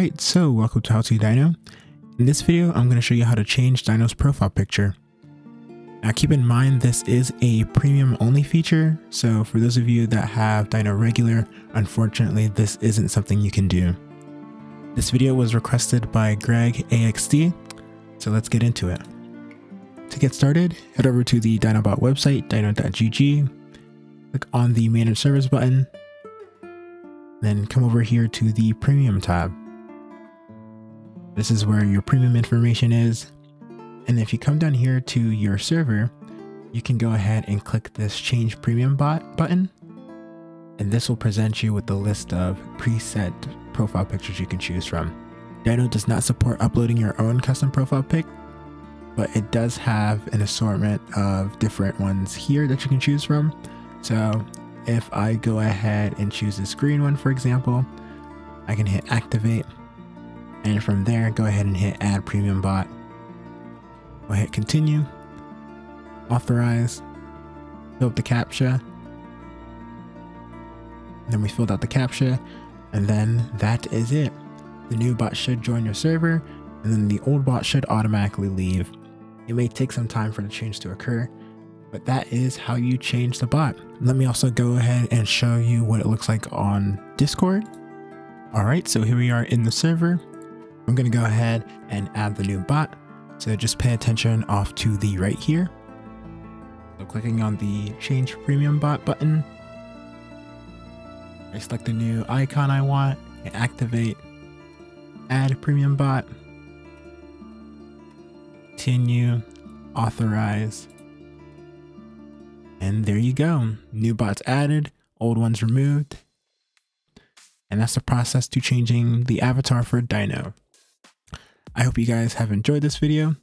Alright, so welcome to How to Dyno. In this video, I'm going to show you how to change Dyno's profile picture. Now keep in mind this is a premium only feature, so for those of you that have Dyno regular, unfortunately this isn't something you can do. This video was requested by Greg AXD, so let's get into it. To get started, head over to the Dynobot website, dyno.gg, click on the Manage Servers button, then come over here to the Premium tab. This is where your premium information is. And if you come down here to your server, you can go ahead and click this Change Premium Bot button. And this will present you with the list of preset profile pictures you can choose from. Dyno does not support uploading your own custom profile pic, but it does have an assortment of different ones here that you can choose from. So if I go ahead and choose this green one, for example, I can hit Activate. And from there, go ahead and hit Add Premium Bot. We'll hit Continue, Authorize, fill up the CAPTCHA. And then we filled out the CAPTCHA, and then that is it. The new bot should join your server, and then the old bot should automatically leave. It may take some time for the change to occur, but that is how you change the bot. Let me also go ahead and show you what it looks like on Discord. Alright, so here we are in the server. I'm going to go ahead and add the new bot. So just pay attention off to the right here. So clicking on the Change Premium Bot button, I select the new icon I want, and activate, Add Premium Bot, Continue, Authorize, and there you go. New bots added, old ones removed. And that's the process to changing the avatar for Dyno. I hope you guys have enjoyed this video.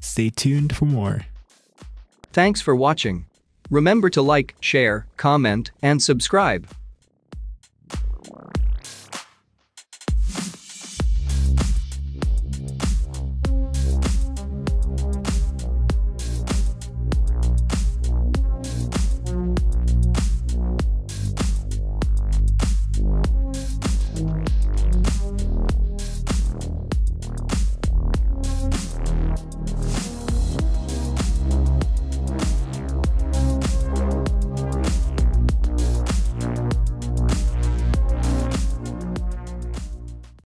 Stay tuned for more. Thanks for watching. Remember to like, share, comment, and subscribe.